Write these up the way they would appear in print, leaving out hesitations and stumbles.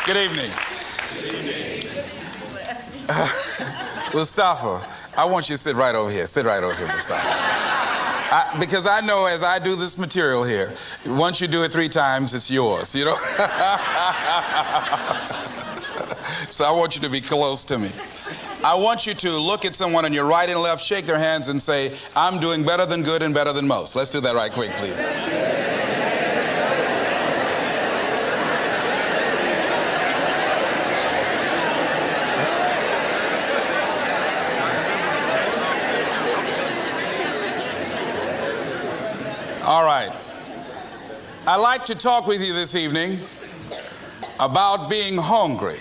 Good evening. Mustafa, I want you to sit right over here. Sit right over here, Mustafa. Because I know as I do this material here, once you do it 3 times, it's yours, you know? So I want you to be close to me. I want you to look at someone on your right and left, shake their hands and say, I'm doing better than good and better than most. Let's do that right quick, please. All right. I'd like to talk with you this evening about being hungry.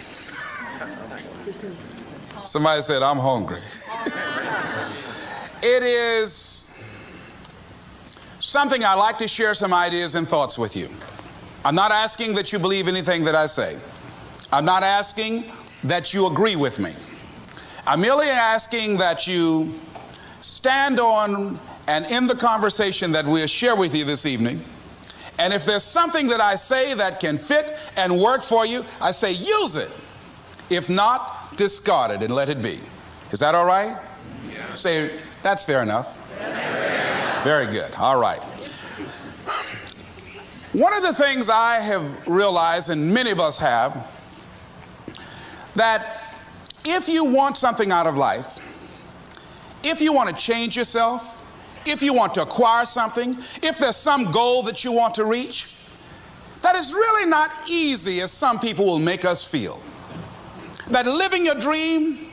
Somebody said, I'm hungry. It is something I like to share some ideas and thoughts with you. I'm not asking that you believe anything that I say. I'm not asking that you agree with me. I'm merely asking that you stand on and in the conversation that we'll share with you this evening, and if there's something that I say that can fit and work for you, I say use it. If not, discard it and let it be. Is that all right? Yeah. Say, that's fair enough. Very good. All right. One of the things I have realized, and many of us have, that if you want something out of life, if you want to change yourself, if you want to acquire something, if there's some goal that you want to reach, that is really not easy as some people will make us feel. That living your dream,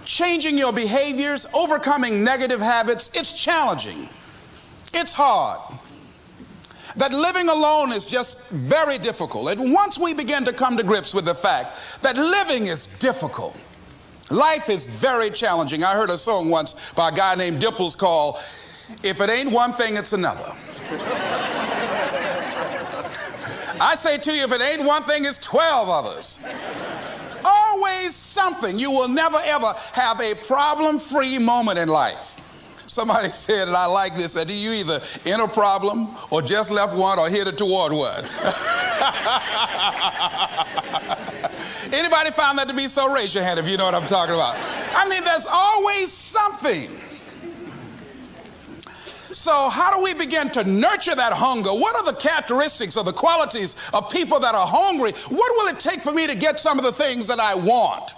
changing your behaviors, overcoming negative habits, it's challenging. It's hard. That living alone is just very difficult. And once we begin to come to grips with the fact that living is difficult, life is very challenging. I heard a song once by a guy named Dimples called, If It Ain't One Thing, It's Another. I say to you, if it ain't one thing, it's 12 others. Always something. You will never, ever have a problem-free moment in life. Somebody said, and I like this, that you either in a problem or just left one or headed toward one. Anybody found that to be so? Raise your hand if you know what I'm talking about. I mean, there's always something. So how do we begin to nurture that hunger? What are the characteristics or the qualities of people that are hungry? What will it take for me to get some of the things that I want?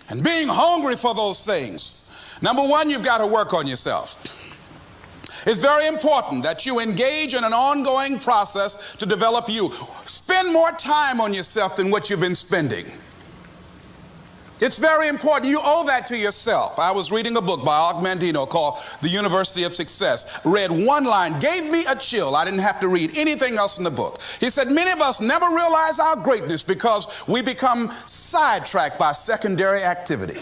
And being hungry for those things. Number one, you've got to work on yourself. It's very important that you engage in an ongoing process to develop you. Spend more time on yourself than what you've been spending. It's very important. You owe that to yourself. I was reading a book by Og Mandino called The University of Success. Read one line, gave me a chill. I didn't have to read anything else in the book. He said, many of us never realize our greatness because we become sidetracked by secondary activity.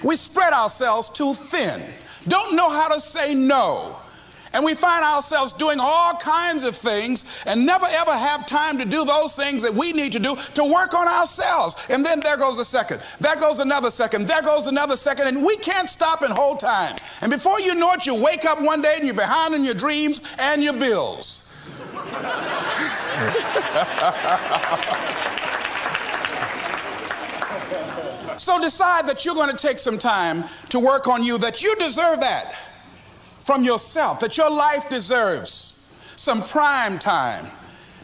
We spread ourselves too thin, don't know how to say no. And we find ourselves doing all kinds of things and never ever have time to do those things that we need to do to work on ourselves. And then there goes a second, there goes another second, there goes another second, and we can't stop and hold time. And before you know it, you wake up one day and you're behind on your dreams and your bills. So decide that you're going to take some time to work on you, that you deserve that from yourself, that your life deserves some prime time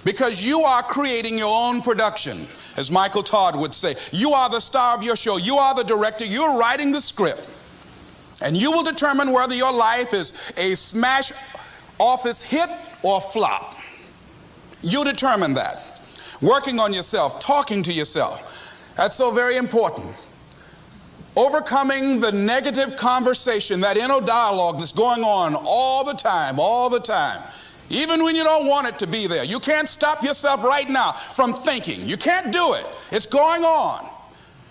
because you are creating your own production. As Michael Todd would say, you are the star of your show. You are the director. You're writing the script. And you will determine whether your life is a smash office hit or flop. You determine that. Working on yourself, talking to yourself. That's so very important. Overcoming the negative conversation, that inner dialogue that's going on all the time, even when you don't want it to be there. You can't stop yourself right now from thinking. You can't do it. It's going on.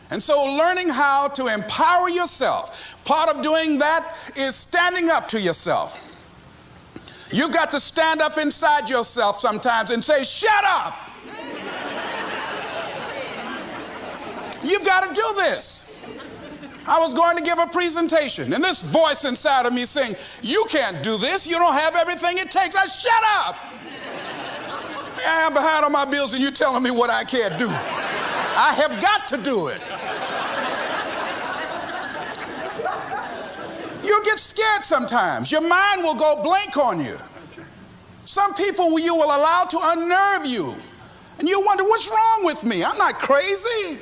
And so learning how to empower yourself, part of doing that is standing up to yourself. You've got to stand up inside yourself sometimes and say, shut up. You've got to do this. I was going to give a presentation, and this voice inside of me saying, you can't do this. You don't have everything it takes. I shut up. I'm behind on my bills and you're telling me what I can't do. I have got to do it. You'll get scared sometimes. Your mind will go blank on you. Some people you will allow to unnerve you. And you wonder, what's wrong with me? I'm not crazy.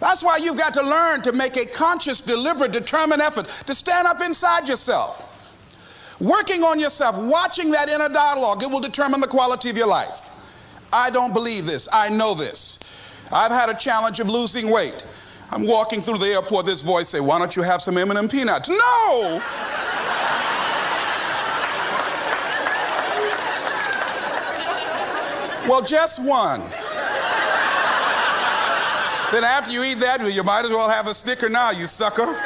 That's why you've got to learn to make a conscious, deliberate, determined effort to stand up inside yourself. Working on yourself, watching that inner dialogue, it will determine the quality of your life. I don't believe this. I know this. I've had a challenge of losing weight. I'm walking through the airport, this voice say, why don't you have some M&M peanuts? No! Well, just one. Then after you eat that, you might as well have a Snicker now, you sucker.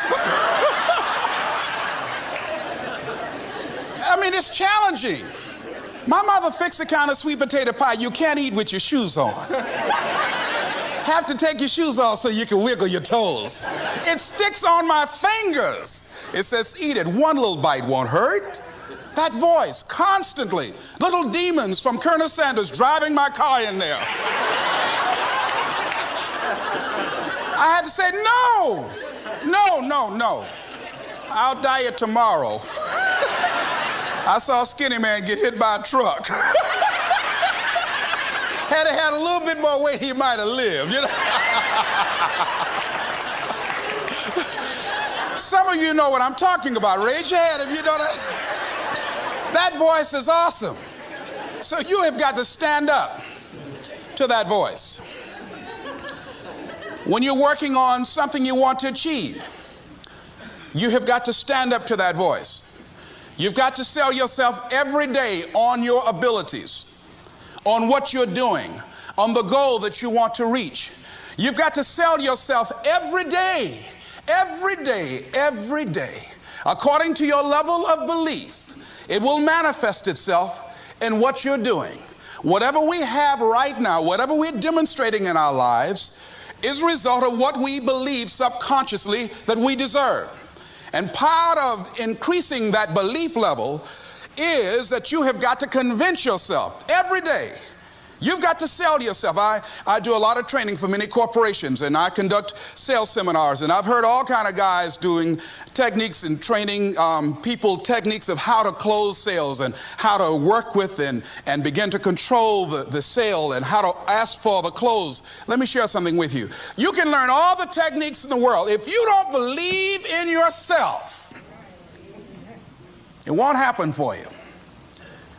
I mean, it's challenging. My mother fixed the kind of sweet potato pie you can't eat with your shoes on. Have to take your shoes off so you can wiggle your toes. It sticks on my fingers. It says, eat it. One little bite won't hurt. That voice, constantly. Little demons from Colonel Sanders driving my car in there. I had to say, no. I'll diet tomorrow. I saw a skinny man get hit by a truck. Had he had a little bit more weight, he might have lived, you know. Some of you know what I'm talking about. Raise your hand if you know that. That voice is awesome. So you have got to stand up to that voice. When you're working on something you want to achieve, you have got to stand up to that voice. You've got to sell yourself every day on your abilities, on what you're doing, on the goal that you want to reach. You've got to sell yourself every day, according to your level of belief. It will manifest itself in what you're doing. Whatever we have right now, whatever we're demonstrating in our lives, is a result of what we believe subconsciously that we deserve. And part of increasing that belief level is that you have got to convince yourself every day. You've got to sell yourself. I do a lot of training for many corporations, and I conduct sales seminars, and I've heard all kind of guys doing techniques and training people techniques of how to close sales and how to work with and begin to control the sale and how to ask for the close. Let me share something with you. You can learn all the techniques in the world. If you don't believe in yourself, it won't happen for you.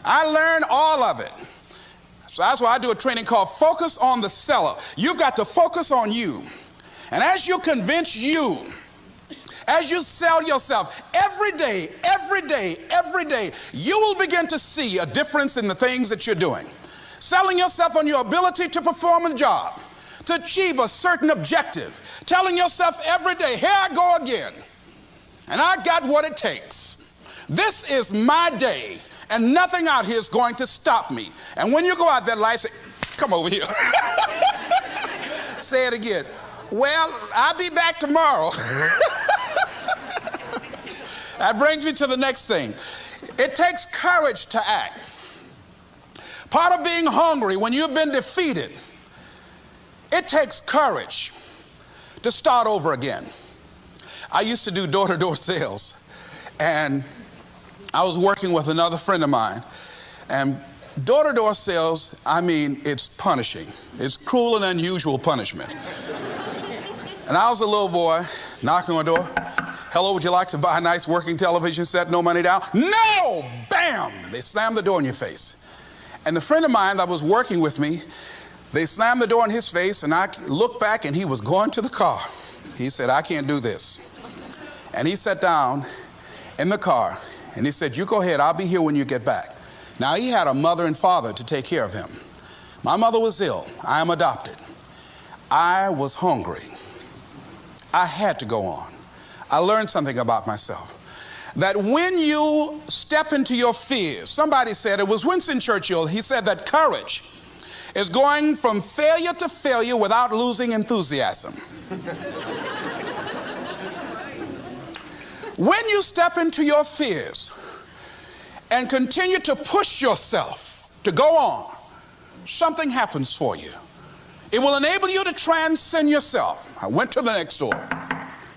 I learned all of it. So that's why I do a training called Focus on the Seller. You've got to focus on you. And as you convince you, as you sell yourself every day, you will begin to see a difference in the things that you're doing. Selling yourself on your ability to perform a job, to achieve a certain objective. Telling yourself every day, here I go again. And I got what it takes. This is my day. And nothing out here is going to stop me. And when you go out there, life say, come over here. Say it again. Well, I'll be back tomorrow. That brings me to the next thing. It takes courage to act. Part of being hungry when you've been defeated, it takes courage to start over again. I used to do door-to-door sales, and I was working with another friend of mine, and door-to-door sales, I mean, it's punishing. It's cruel and unusual punishment. And I was a little boy knocking on the door. Hello, would you like to buy a nice working television set? No money down? No! Bam! They slammed the door in your face. And the friend of mine that was working with me, they slammed the door in his face, and I looked back, and he was going to the car. He said, I can't do this. And he sat down in the car, and he said, you go ahead, I'll be here when you get back. Now, he had a mother and father to take care of him. My mother was ill. I am adopted. I was hungry. I had to go on. I learned something about myself. That when you step into your fears, somebody said, it was Winston Churchill, he said that courage is going from failure to failure without losing enthusiasm. When you step into your fears and continue to push yourself to go on, something happens for you. It will enable you to transcend yourself. I went to the next store.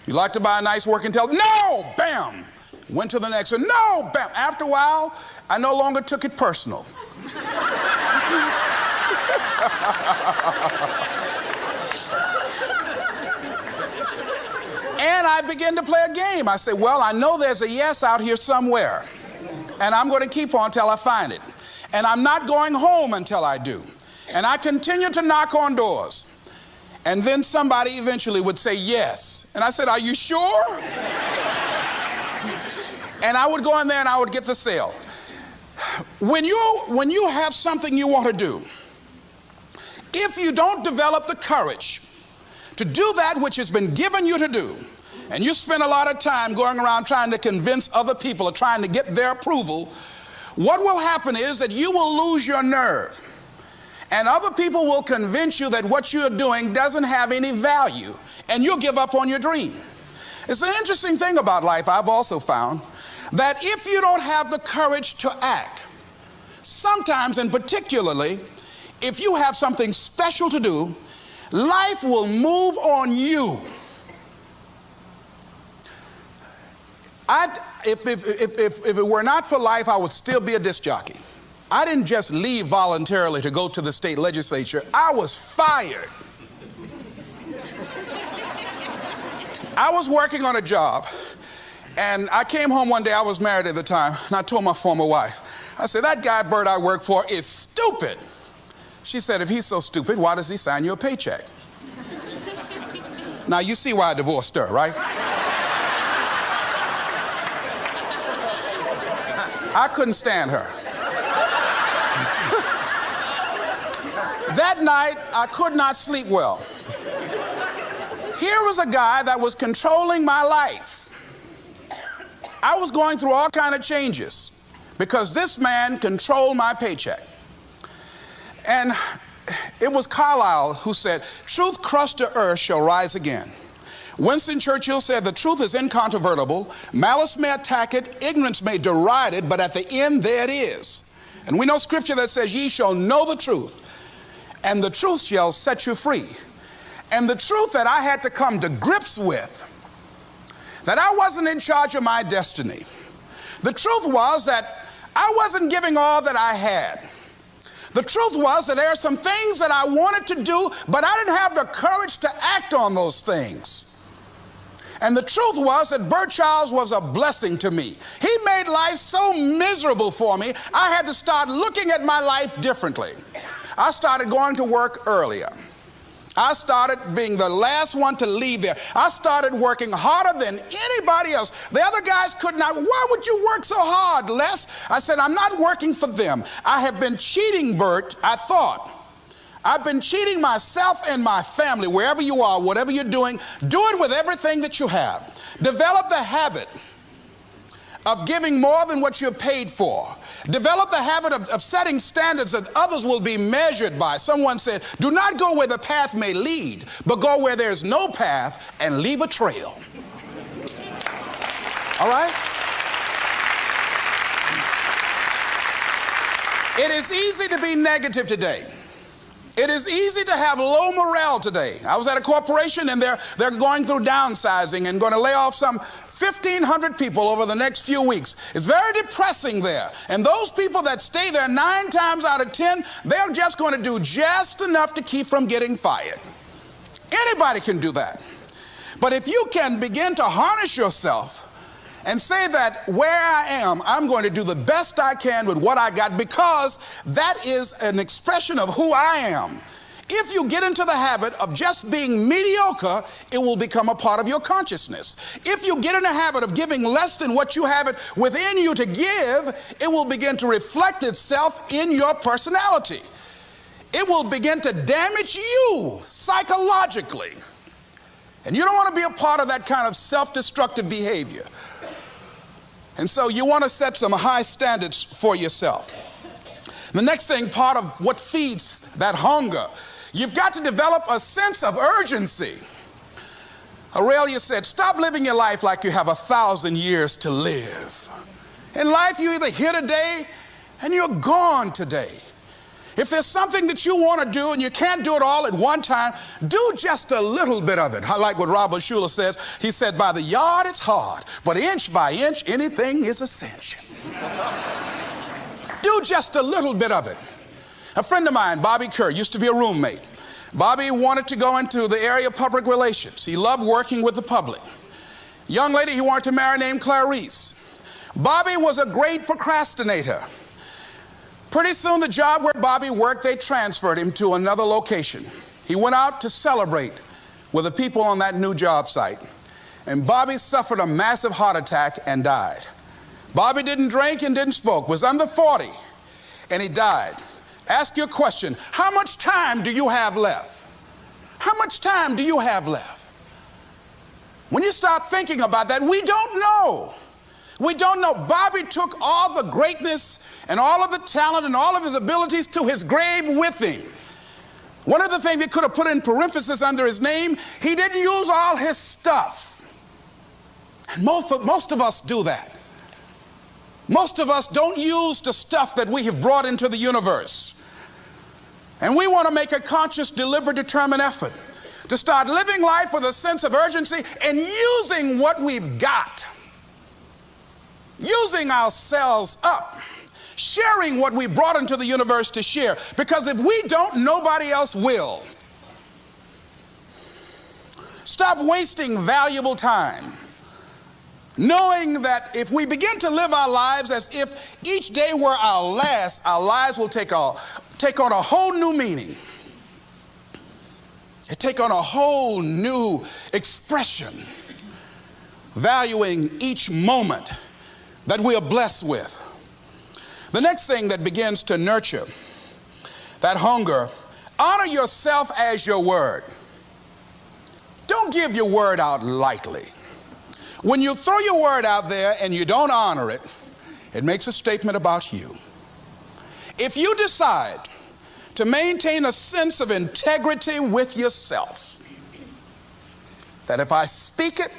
You like to buy a nice working television? No! Bam! Went to the next one. No! Bam! After a while, I no longer took it personal. And I began to play a game. I said, well, I know there's a yes out here somewhere, and I'm going to keep on till I find it. And I'm not going home until I do. And I continue to knock on doors. And then somebody eventually would say yes. And I said, are you sure? And I would go in there and I would get the sale. When you have something you want to do, if you don't develop the courage to do that which has been given you to do, and you spend a lot of time going around trying to convince other people or trying to get their approval, what will happen is that you will lose your nerve. And other people will convince you that what you're doing doesn't have any value, and you'll give up on your dream. It's an interesting thing about life, I've also found, that if you don't have the courage to act, sometimes, and particularly, if you have something special to do, life will move on you. If it were not for life, I would still be a disc jockey. I didn't just leave voluntarily to go to the state legislature. I was fired. I was working on a job, and I came home one day. I was married at the time, and I told my former wife, I said, that guy Bert I work for is stupid. She said, if he's so stupid, why does he sign you a paycheck? Now, you see why I divorced her, right? I couldn't stand her. That night, I could not sleep well. Here was a guy that was controlling my life. I was going through all kinds of changes because this man controlled my paycheck. And it was Carlyle who said, truth crushed to earth shall rise again. Winston Churchill said, the truth is incontrovertible. Malice may attack it, ignorance may deride it, but at the end there it is. And we know scripture that says, ye shall know the truth, and the truth shall set you free. And the truth that I had to come to grips with, that I wasn't in charge of my destiny. The truth was that I wasn't giving all that I had. The truth was that there are some things that I wanted to do, but I didn't have the courage to act on those things. And the truth was that Bert Childs was a blessing to me. He made life so miserable for me, I had to start looking at my life differently. I started going to work earlier. I started being the last one to leave there. I started working harder than anybody else. The other guys could not. Why would you work so hard, Les? I said, I'm not working for them. I have been cheating, Bert, I thought. I've been cheating myself and my family. Wherever you are, whatever you're doing, do it with everything that you have. Develop the habit of giving more than what you're paid for. Develop the habit of setting standards that others will be measured by. Someone said, do not go where the path may lead, but go where there's no path and leave a trail. All right? It is easy to be negative today. It is easy to have low morale today. I was at a corporation and they're going through downsizing and going to lay off some 1,500 people over the next few weeks. It's very depressing there. And those people that stay there 9 times out of 10, they're just going to do just enough to keep from getting fired. Anybody can do that. But if you can begin to harness yourself and say that where I am, I'm going to do the best I can with what I got, because that is an expression of who I am. If you get into the habit of just being mediocre, it will become a part of your consciousness. If you get in the habit of giving less than what you have it within you to give, it will begin to reflect itself in your personality. It will begin to damage you psychologically. And you don't want to be a part of that kind of self-destructive behavior. And so you want to set some high standards for yourself. The next thing, part of what feeds that hunger, you've got to develop a sense of urgency. Aurelia said, stop living your life like you have 1,000 years to live. In life, you're either here today and you're gone today. If there's something that you want to do and you can't do it all at one time, do just a little bit of it. I like what Robert Schuller says. He said, by the yard it's hard, but inch by inch, anything is a cinch. Do just a little bit of it. A friend of mine, Bobby Kerr, used to be a roommate. Bobby wanted to go into the area of public relations. He loved working with the public. Young lady he wanted to marry named Clarice. Bobby was a great procrastinator. Pretty soon the job where Bobby worked, they transferred him to another location. He went out to celebrate with the people on that new job site. And Bobby suffered a massive heart attack and died. Bobby didn't drink and didn't smoke, was under 40, and he died. Ask your question, how much time do you have left? How much time do you have left? When you start thinking about that, we don't know. We don't know. Bobby took all the greatness and all of the talent and all of his abilities to his grave with him. One of the things he could have put in parentheses under his name, he didn't use all his stuff. And most of us do that. Most of us don't use the stuff that we have brought into the universe. And we want to make a conscious, deliberate, determined effort to start living life with a sense of urgency and using what we've got. Using ourselves up, sharing what we brought into the universe to share, because if we don't, nobody else will. Stop wasting valuable time, knowing that if we begin to live our lives as if each day were our last, our lives will take on a whole new meaning. It take on a whole new expression, valuing each moment that we are blessed with. The next thing that begins to nurture that hunger, honor yourself as your word. Don't give your word out lightly. When you throw your word out there and you don't honor it, it makes a statement about you. If you decide to maintain a sense of integrity with yourself, that if I speak it,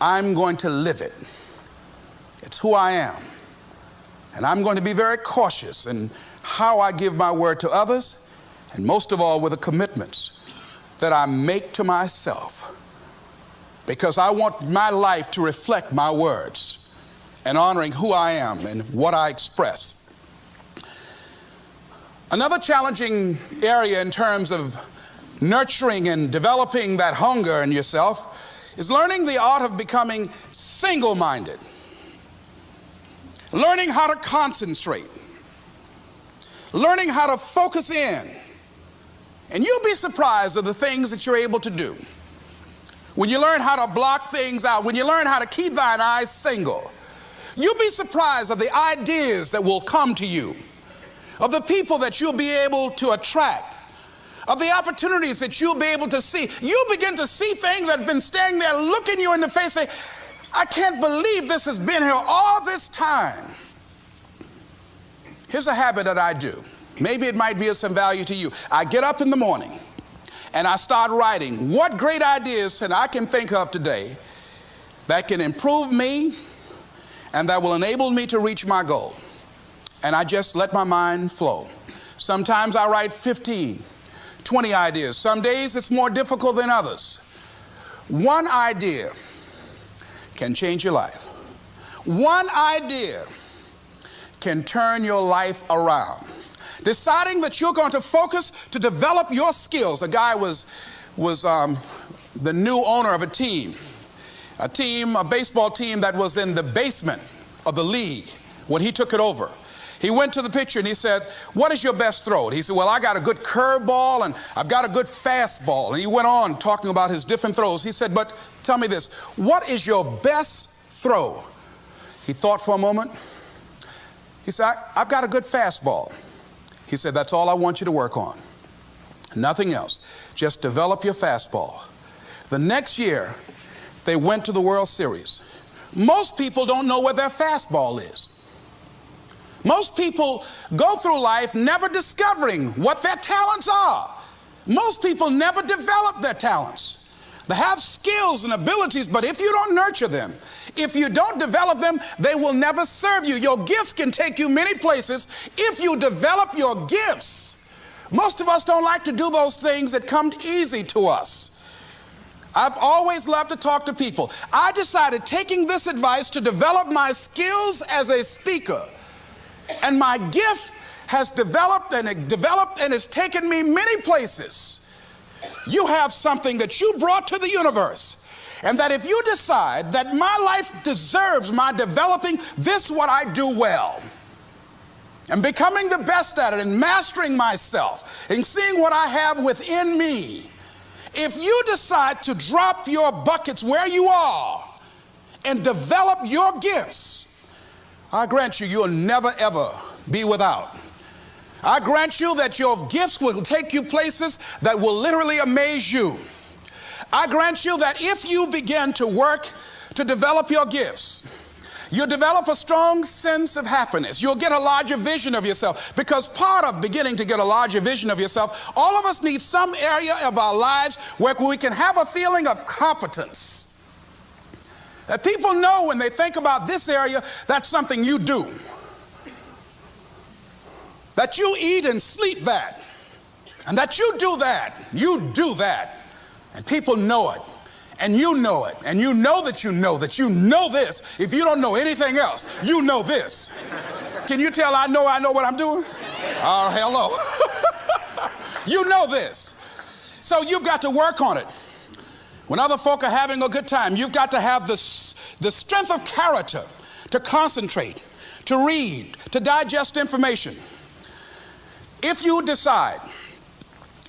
I'm going to live it. It's who I am. And I'm going to be very cautious in how I give my word to others, and most of all with the commitments that I make to myself, because I want my life to reflect my words and honoring who I am and what I express. Another challenging area in terms of nurturing and developing that hunger in yourself is learning the art of becoming single-minded. Learning how to concentrate, learning how to focus in. And you'll be surprised at the things that you're able to do. When you learn how to block things out, when you learn how to keep thine eyes single, you'll be surprised at the ideas that will come to you, of the people that you'll be able to attract, of the opportunities that you'll be able to see. You'll begin to see things that have been standing there looking you in the face, saying, I can't believe this has been here all this time. Here's a habit that I do. Maybe it might be of some value to you. I get up in the morning and I start writing what great ideas that I can think of today that can improve me and that will enable me to reach my goal. And I just let my mind flow. Sometimes I write 15, 20 ideas. Some days it's more difficult than others. One idea can change your life. One idea can turn your life around. Deciding that you're going to focus to develop your skills. The guy was the new owner of a baseball team that was in the basement of the league when he took it over. He went to the pitcher and he said, what is your best throw? And he said, well, I got a good curveball and I've got a good fastball. And he went on talking about his different throws. He said, but tell me this, what is your best throw? He thought for a moment. He said, I've got a good fastball. He said, that's all I want you to work on. Nothing else. Just develop your fastball. The next year, they went to the World Series. Most people don't know where their fastball is. Most people go through life never discovering what their talents are. Most people never develop their talents. They have skills and abilities, but if you don't nurture them, if you don't develop them, they will never serve you. Your gifts can take you many places if you develop your gifts. Most of us don't like to do those things that come easy to us. I've always loved to talk to people. I decided, taking this advice, to develop my skills as a speaker. And my gift has developed and it's taken me many places. You have something that you brought to the universe, and that if you decide that my life deserves my developing this, what I do well, and becoming the best at it, and mastering myself, and seeing what I have within me, if you decide to drop your buckets where you are and develop your gifts, I grant you, you'll never ever be without. I grant you that your gifts will take you places that will literally amaze you. I grant you that if you begin to work to develop your gifts, you'll develop a strong sense of happiness. You'll get a larger vision of yourself, because part of beginning to get a larger vision of yourself, all of us need some area of our lives where we can have a feeling of competence. That people know when they think about this area, that's something you do. That you eat and sleep that, and that you do that, and people know it, and you know it, and you know that you know this. If you don't know anything else, you know this. Can you tell I know what I'm doing? Oh, hello. You know this. So you've got to work on it. When other folk are having a good time, you've got to have the strength of character to concentrate, to read, to digest information. If you decide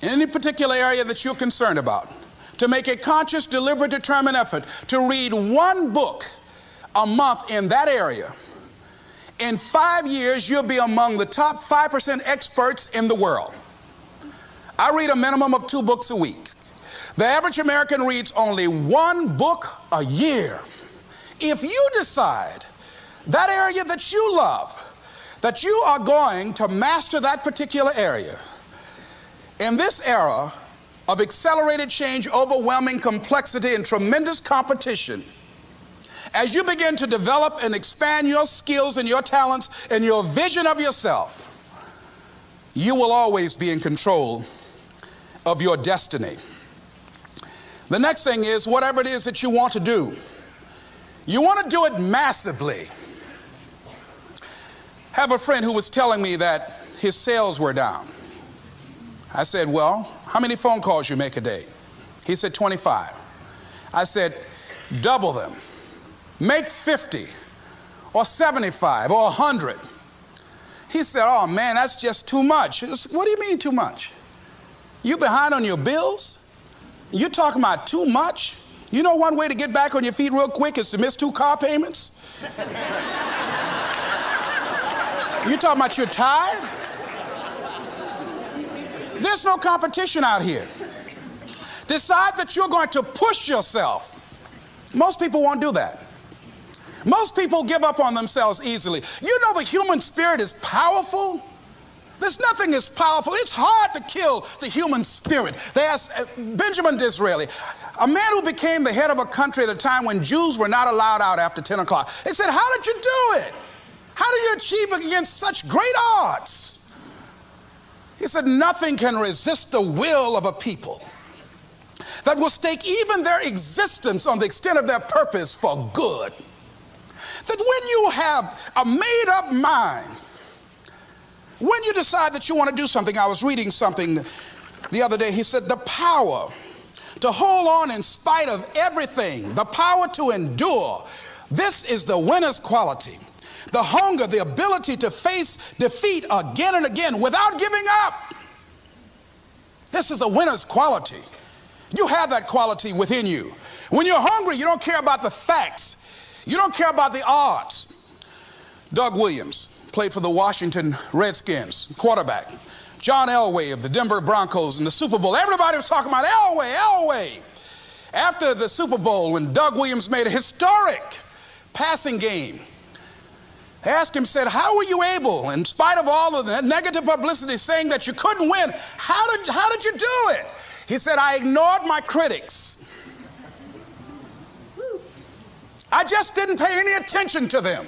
in any particular area that you're concerned about to make a conscious, deliberate, determined effort to read one book a month in that area, in 5 years, you'll be among the top 5% experts in the world. I read a minimum of 2 books a week. The average American reads only 1 book a year. If you decide that area that you love, that you are going to master that particular area, in this era of accelerated change, overwhelming complexity, and tremendous competition, as you begin to develop and expand your skills and your talents and your vision of yourself, you will always be in control of your destiny. The next thing is, whatever it is that you want to do, you want to do it massively. I have a friend who was telling me that his sales were down. I said, well, how many phone calls you make a day? He said, 25. I said, double them. Make 50 or 75 or 100. He said, oh man, that's just too much. What do you mean too much? You behind on your bills? You're talking about too much? You know one way to get back on your feet real quick is to miss 2 car payments? You talking about you're tired? There's no competition out here. Decide that you're going to push yourself. Most people won't do that. Most people give up on themselves easily. You know the human spirit is powerful. There's nothing as powerful. It's hard to kill the human spirit. They asked Benjamin Disraeli, a man who became the head of a country at a time when Jews were not allowed out after 10 o'clock. They said, how did you do it? How do you achieve against such great odds? He said, nothing can resist the will of a people that will stake even their existence on the extent of their purpose for good. That when you have a made-up mind, when you decide that you want to do something, I was reading something the other day, he said, the power to hold on in spite of everything, the power to endure, this is the winner's quality. The hunger, the ability to face defeat again and again without giving up. This is a winner's quality. You have that quality within you. When you're hungry, you don't care about the facts. You don't care about the odds. Doug Williams played for the Washington Redskins, quarterback. John Elway of the Denver Broncos in the Super Bowl. Everybody was talking about Elway. After the Super Bowl, when Doug Williams made a historic passing game, they asked him, said, how were you able, in spite of all of the negative publicity saying that you couldn't win, how did you do it? He said, I ignored my critics. I just didn't pay any attention to them.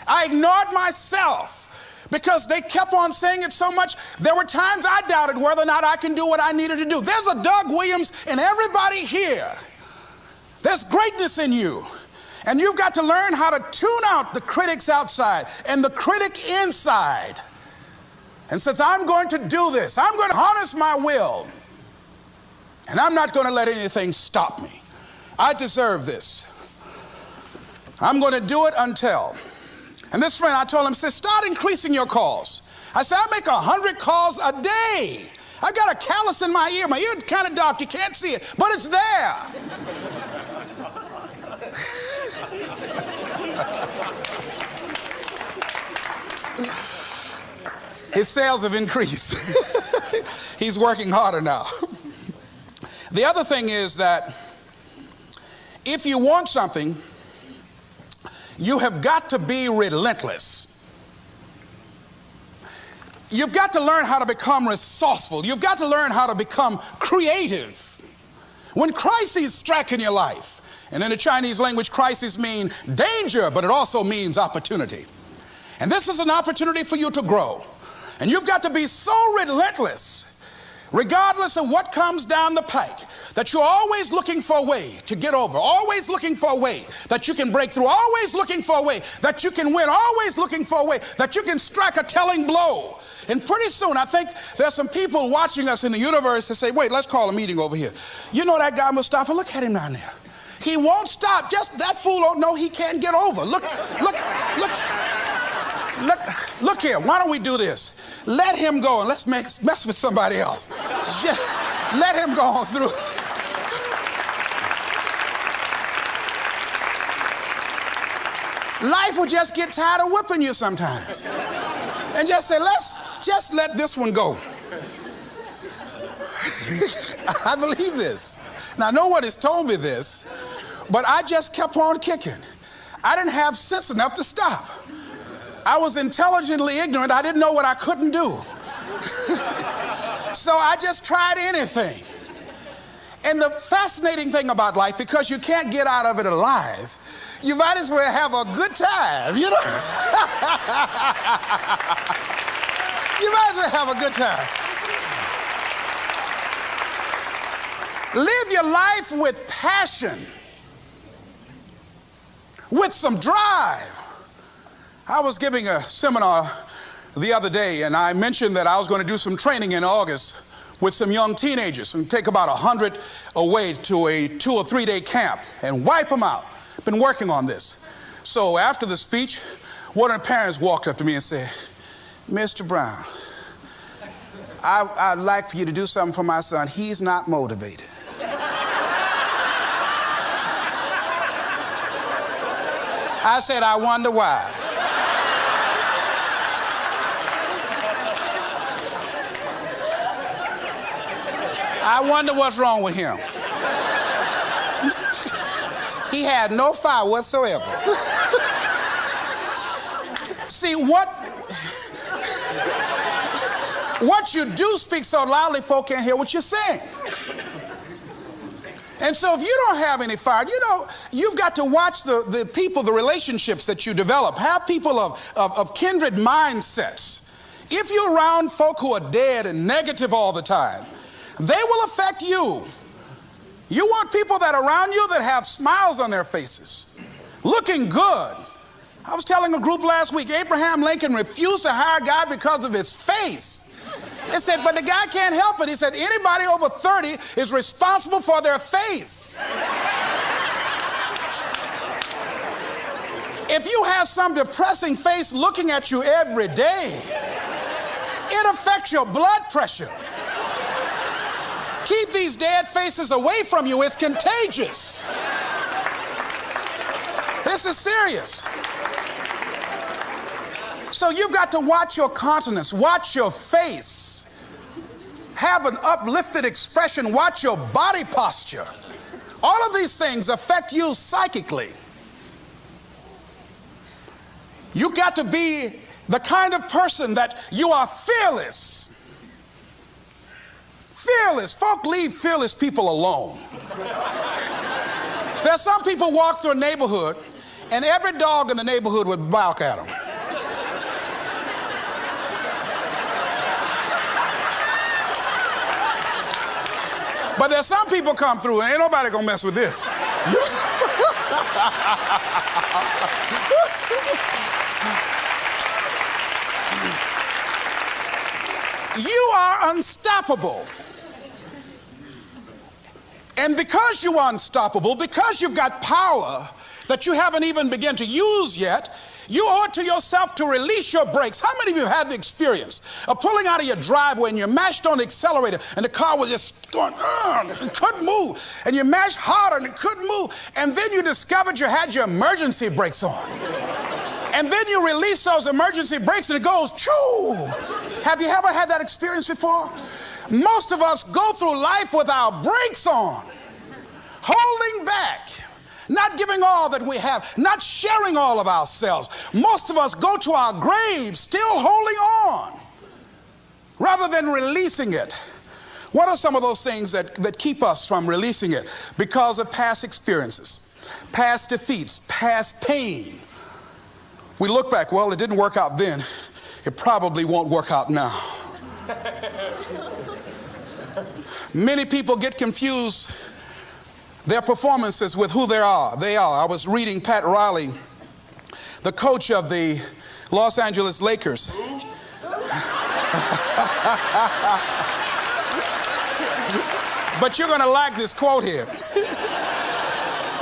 I ignored myself because they kept on saying it so much. There were times I doubted whether or not I can do what I needed to do. There's a Doug Williams in everybody here. There's greatness in you. And you've got to learn how to tune out the critics outside and the critic inside. And since I'm going to do this, I'm going to harness my will. And I'm not going to let anything stop me. I deserve this. I'm going to do it until. And this friend, I told him, said, start increasing your calls. I said, I make 100 calls a day. I got a callus in my ear. My ear is kind of dark. You can't see it, but it's there. His sales have increased. He's working harder now. The other thing is that if you want something, you have got to be relentless. You've got to learn how to become resourceful. You've got to learn how to become creative. When crises strike in your life, and in the Chinese language, crises mean danger, but it also means opportunity. And this is an opportunity for you to grow. And you've got to be so relentless, regardless of what comes down the pike, that you're always looking for a way to get over, always looking for a way that you can break through, always looking for a way that you can win, always looking for a way that you can strike a telling blow. And pretty soon, I think there's some people watching us in the universe that say, wait, let's call a meeting over here. You know that guy Mustafa? Look at him down there. He won't stop. Just that fool don't know he can't get over. Look here. Why don't we do this? Let him go and let's mess with somebody else. Just let him go on through. Life will just get tired of whipping you sometimes. And just say, just let this one go. I believe this. Now, no one has told me this, but I just kept on kicking. I didn't have sense enough to stop. I was intelligently ignorant. I didn't know what I couldn't do. So I just tried anything. And the fascinating thing about life, because you can't get out of it alive, you might as well have a good time, you know? You might as well have a good time. Live your life with passion, with some drive. I was giving a seminar the other day, and I mentioned that I was going to do some training in August with some young teenagers and take about 100 away to a 2 or 3 day camp and wipe them out. Been working on this. So after the speech, one of the parents walked up to me and said, Mr. Brown, I'd like for you to do something for my son. He's not motivated. I said, I wonder why. I wonder what's wrong with him. He had no fire whatsoever. See, what you do speak so loudly, folk can't hear what you're saying. And so if you don't have any fire, you know, you've got to watch the people, the relationships that you develop. Have people of kindred mindsets. If you're around folk who are dead and negative all the time, they will affect you. You want people that are around you that have smiles on their faces, looking good. I was telling a group last week, Abraham Lincoln refused to hire a guy because of his face. They said, but the guy can't help it. He said, anybody over 30 is responsible for their face. If you have some depressing face looking at you every day, it affects your blood pressure. Keep these dead faces away from you. It's contagious. This is serious. So you've got to watch your countenance, watch your face, have an uplifted expression, watch your body posture. All of these things affect you psychically. You've got to be the kind of person that you are fearless. Fearless. Folk leave fearless people alone. There's some people walk through a neighborhood and every dog in the neighborhood would bark at them. But there's some people come through and ain't nobody gonna mess with this. You are unstoppable. And because you are unstoppable, because you've got power that you haven't even begun to use yet, you owe it to yourself to release your brakes. How many of you have the experience of pulling out of your driveway and you mashed on the accelerator and the car was just going, and couldn't move, and you mashed harder and it couldn't move, and then you discovered you had your emergency brakes on. And then you release those emergency brakes and it goes, choo! Have you ever had that experience before? Most of us go through life with our brakes on, holding back, not giving all that we have, not sharing all of ourselves. Most of us go to our graves still holding on rather than releasing it. What are some of those things that keep us from releasing it? Because of past experiences, past defeats, past pain. We look back, well, it didn't work out then. It probably won't work out now. Many people get confused their performances with who they are. I was reading Pat Riley, the coach of the Los Angeles Lakers. But you're going to like this quote here.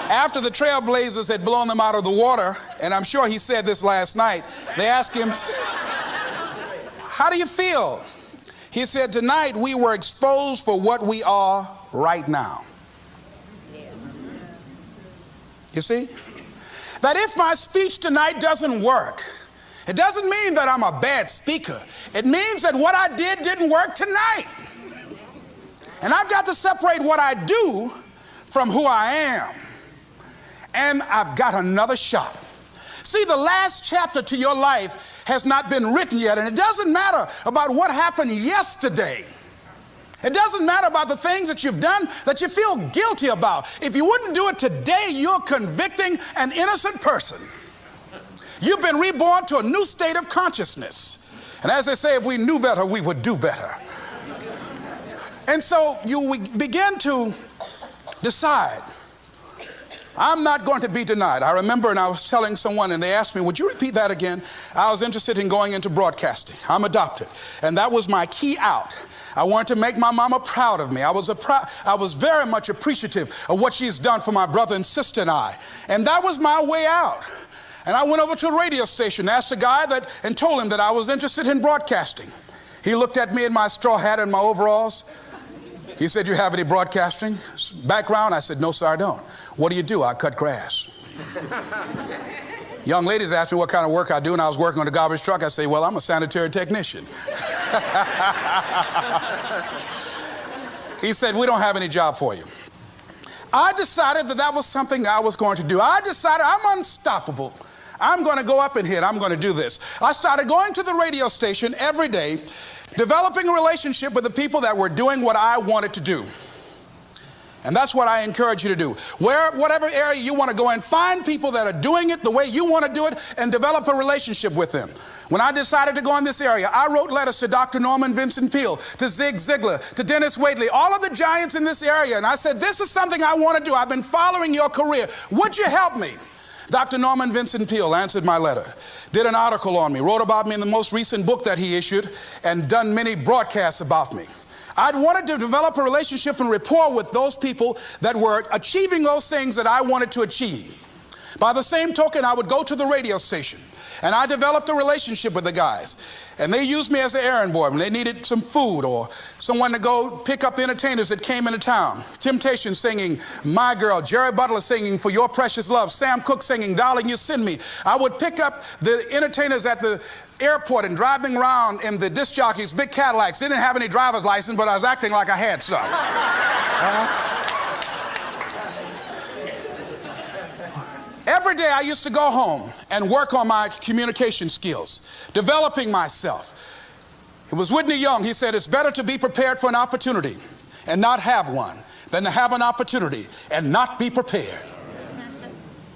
After the Trailblazers had blown them out of the water, and I'm sure he said this last night, they asked him, how do you feel? He said, tonight we were exposed for what we are right now. You see? That if my speech tonight doesn't work, it doesn't mean that I'm a bad speaker. It means that what I didn't work tonight. And I've got to separate what I do from who I am. And I've got another shot. See, the last chapter to your life has not been written yet, and it doesn't matter about what happened yesterday. It doesn't matter about the things that you've done that you feel guilty about. If you wouldn't do it today, you're convicting an innocent person. You've been reborn to a new state of consciousness. And as they say, if we knew better, we would do better. And so you begin to decide, I'm not going to be denied. I remember, and I was telling someone, and they asked me, would you repeat that again? I was interested in going into broadcasting. I'm adopted. And that was my key out. I wanted to make my mama proud of me. I was very much appreciative of what she's done for my brother and sister and I. And that was my way out. And I went over to a radio station, asked a guy and told him that I was interested in broadcasting. He looked at me in my straw hat and my overalls. He said, you have any broadcasting background? I said, no, sir, I don't. What do you do? I cut grass. Young ladies asked me what kind of work I do, and I was working on a garbage truck. I say, well, I'm a sanitary technician. He said, we don't have any job for you. I decided that was something I was going to do. I decided I'm unstoppable. I'm going to go up in here and I'm going to do this. I started going to the radio station every day, developing a relationship with the people that were doing what I wanted to do. And that's what I encourage you to do. Whatever area you want to go in, find people that are doing it the way you want to do it and develop a relationship with them. When I decided to go in this area, I wrote letters to Dr. Norman Vincent Peale, to Zig Ziglar, to Dennis Waitley, all of the giants in this area. And I said, this is something I want to do. I've been following your career. Would you help me? Dr. Norman Vincent Peale answered my letter, did an article on me, wrote about me in the most recent book that he issued, and done many broadcasts about me. I'd wanted to develop a relationship and rapport with those people that were achieving those things that I wanted to achieve. By the same token, I would go to the radio station, and I developed a relationship with the guys. And they used me as an errand boy when they needed some food or someone to go pick up entertainers that came into town. Temptation singing My Girl, Jerry Butler singing For Your Precious Love, Sam Cooke singing Darling You Send Me. I would pick up the entertainers at the airport and driving around in the disc jockeys, big Cadillacs. They didn't have any driver's license, but I was acting like I had some. Every day I used to go home and work on my communication skills, developing myself. It was Whitney Young. He said, it's better to be prepared for an opportunity and not have one than to have an opportunity and not be prepared.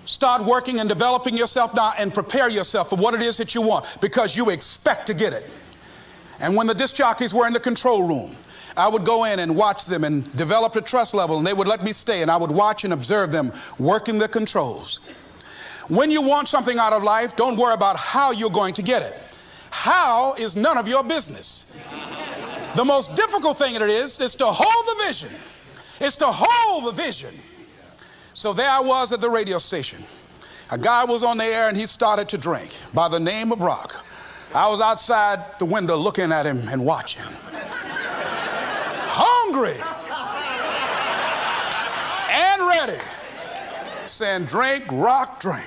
Start working and developing yourself now and prepare yourself for what it is that you want, because you expect to get it. And when the disc jockeys were in the control room, I would go in and watch them and develop a trust level, and they would let me stay, and I would watch and observe them working the controls. When you want something out of life, don't worry about how you're going to get it. How is none of your business. The most difficult thing it is to hold the vision. It's to hold the vision. So there I was at the radio station. A guy was on the air and he started to drink by the name of Rock. I was outside the window looking at him and watching. Hungry and ready, saying, drink, Rock, drink.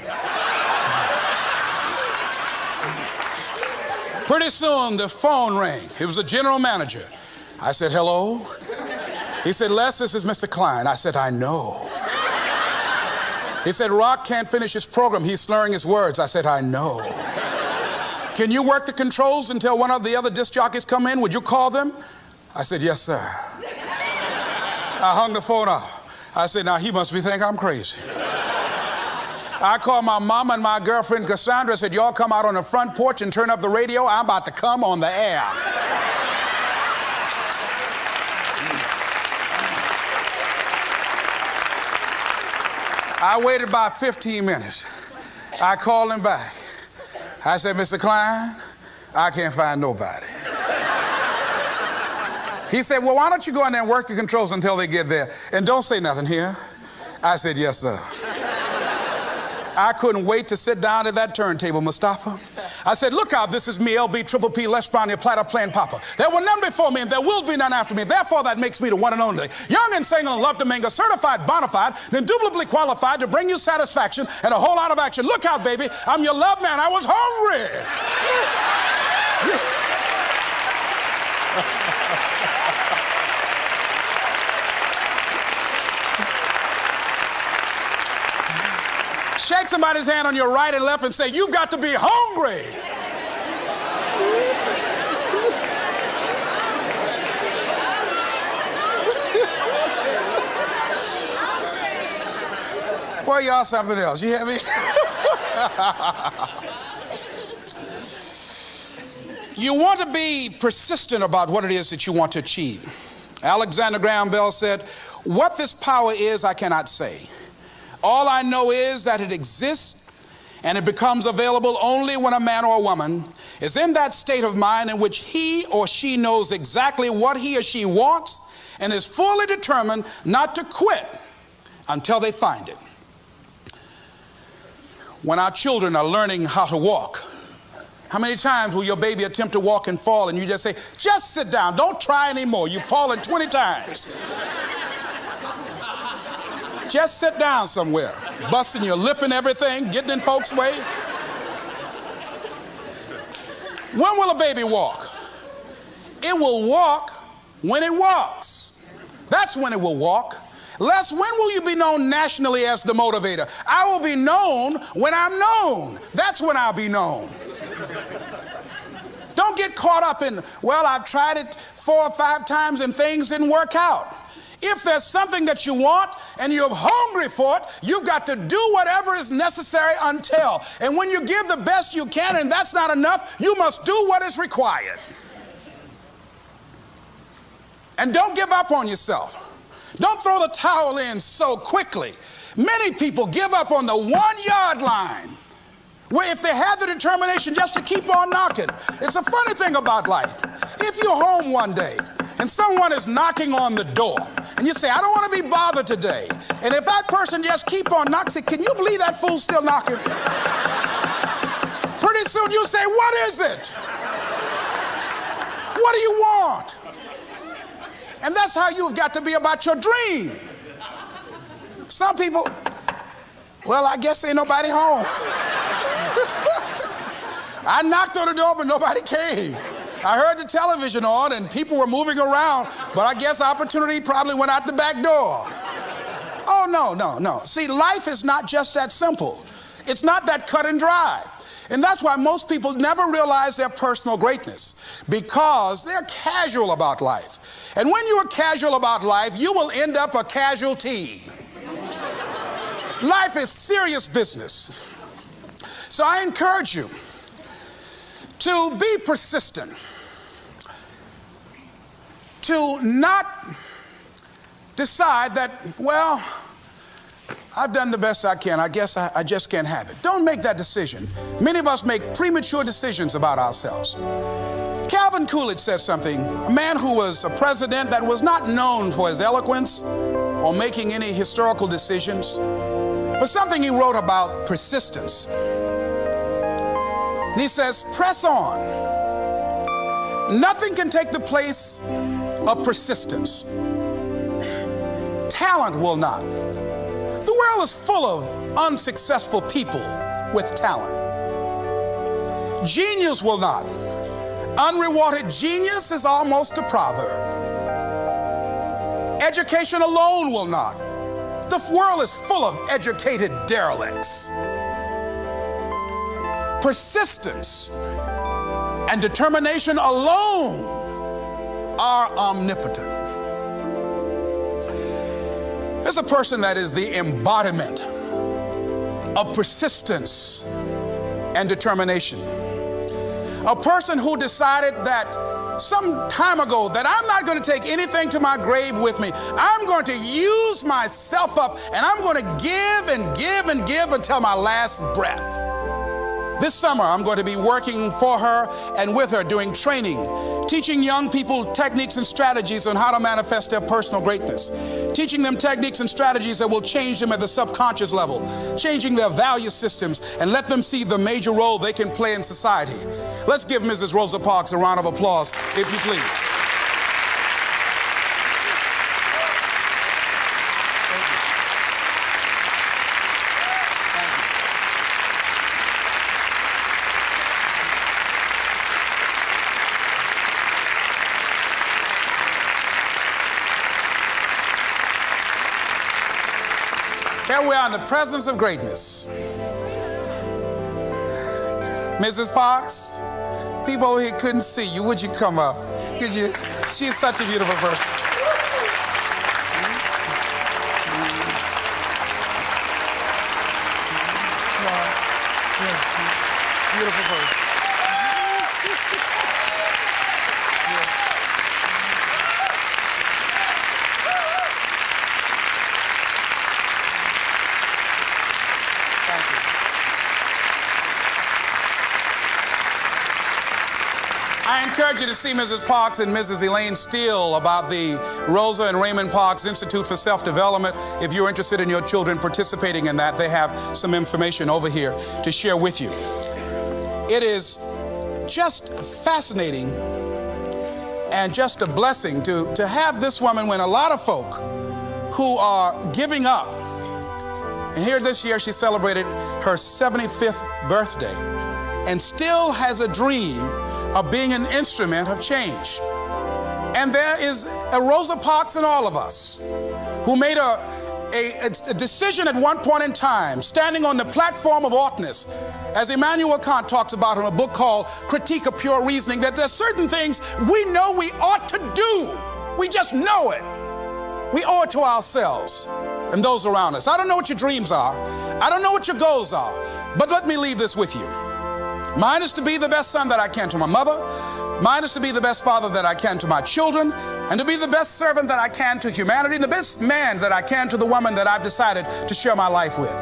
Pretty soon the phone rang. It was the general manager. I said, hello? He said, Les, this is Mr. Klein. I said, I know. He said, Rock can't finish his program. He's slurring his words. I said, I know. Can you work the controls until one of the other disc jockeys come in? Would you call them? I said, yes, sir. I hung the phone up. I said, now he must be thinking I'm crazy. I called my mom and my girlfriend Cassandra. Said, y'all come out on the front porch and turn up the radio. I'm about to come on the air. I waited about 15 minutes. I called him back. I said, Mr. Klein, I can't find nobody. He said, well, why don't you go in there and work the controls until they get there? And don't say nothing here. I said, yes, sir. I couldn't wait to sit down at that turntable, Mustafa. I said, look out, this is me, LB, Triple P, Les Brown, your platter playing Papa. There were none before me, and there will be none after me. Therefore, that makes me the one and only. Young and single and love to mingle, certified, bona fide, and indubitably qualified to bring you satisfaction and a whole lot of action. Look out, baby, I'm your love man. I was hungry. Shake somebody's hand on your right and left and say, you've got to be hungry. Well, y'all something else. You hear me? You want to be persistent about what it is that you want to achieve. Alexander Graham Bell said, what this power is, I cannot say. All I know is that it exists, and it becomes available only when a man or a woman is in that state of mind in which he or she knows exactly what he or she wants and is fully determined not to quit until they find it. When our children are learning how to walk, how many times will your baby attempt to walk and fall and you just say, just sit down, don't try anymore, you've fallen 20 times. Just sit down somewhere, busting your lip and everything, getting in folks' way. When will a baby walk? It will walk when it walks. That's when it will walk. Les, when will you be known nationally as the motivator? I will be known when I'm known. That's when I'll be known. Don't get caught up in, well, I've tried it 4 or 5 times and things didn't work out. If there's something that you want and you're hungry for it, you've got to do whatever is necessary until. And when you give the best you can and that's not enough, you must do what is required. And don't give up on yourself. Don't throw the towel in so quickly. Many people give up on the 1-yard line, where if they have the determination just to keep on knocking. It's a funny thing about life. If you're home one day and someone is knocking on the door and you say, I don't want to be bothered today. And if that person just keep on knocking, say, can you believe that fool's still knocking? Pretty soon you say, what is it? What do you want? And that's how you've got to be about your dream. Some people, well, I guess ain't nobody home. I knocked on the door, but nobody came. I heard the television on and people were moving around, but I guess opportunity probably went out the back door. Oh, no. See, life is not just that simple. It's not that cut and dry. And that's why most people never realize their personal greatness, because they're casual about life. And when you are casual about life, you will end up a casualty. Life is serious business. So I encourage you to be persistent, to not decide that, well, I've done the best I can. I guess I just can't have it. Don't make that decision. Many of us make premature decisions about ourselves. Calvin Coolidge said something, a man who was a president that was not known for his eloquence or making any historical decisions, but something he wrote about persistence. And he says, press on. Nothing can take the place of persistence. Talent will not. The world is full of unsuccessful people with talent. Genius will not. Unrewarded genius is almost a proverb. Education alone will not. The world is full of educated derelicts. Persistence and determination alone are omnipotent. There's a person that is the embodiment of persistence and determination. A person who decided that some time ago that I'm not going to take anything to my grave with me. I'm going to use myself up, and I'm going to give and give and give until my last breath. This summer, I'm going to be working for her and with her doing training, teaching young people techniques and strategies on how to manifest their personal greatness, teaching them techniques and strategies that will change them at the subconscious level, changing their value systems, and let them see the major role they can play in society. Let's give Mrs. Rosa Parks a round of applause, if you please. Here we are in the presence of greatness. Mrs. Parks, people over here couldn't see you. Would you come up? Could you? She's such a beautiful person. Beautiful person. I encourage you to see Mrs. Parks and Mrs. Elaine Steele about the Rosa and Raymond Parks Institute for Self-Development. If you're interested in your children participating in that, they have some information over here to share with you. It is just fascinating and just a blessing to have this woman when a lot of folk who are giving up. And here this year she celebrated her 75th birthday and still has a dream of being an instrument of change. And there is a Rosa Parks in all of us who made a decision at one point in time, standing on the platform of oughtness, as Immanuel Kant talks about in a book called Critique of Pure Reasoning, that there's certain things we know we ought to do. We just know it. We owe it to ourselves and those around us. I don't know what your dreams are. I don't know what your goals are. But let me leave this with you. Mine is to be the best son that I can to my mother. Mine is to be the best father that I can to my children, and to be the best servant that I can to humanity, and the best man that I can to the woman that I've decided to share my life with.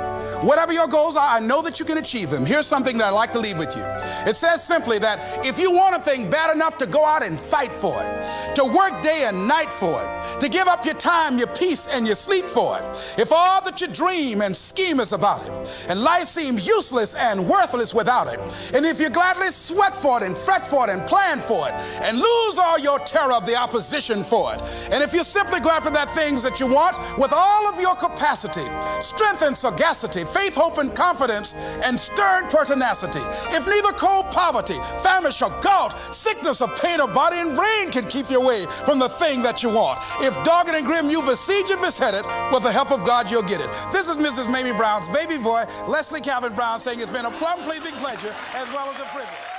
Whatever your goals are, I know that you can achieve them. Here's something that I'd like to leave with you. It says simply that if you want a thing bad enough to go out and fight for it, to work day and night for it, to give up your time, your peace, and your sleep for it, if all that you dream and scheme is about it, and life seems useless and worthless without it, and if you gladly sweat for it and fret for it and plan for it, and lose all your terror of the opposition for it, and if you simply go after that things that you want with all of your capacity, strength and sagacity, faith, hope, and confidence, and stern pertinacity, if neither cold poverty, famish, or gout, sickness of pain of body and brain can keep you away from the thing that you want, if dogged and grim you besiege and beset it, with the help of God you'll get it. This is Mrs. Mamie Brown's baby boy, Leslie Calvin Brown, saying it's been a plumb pleasing pleasure as well as a privilege.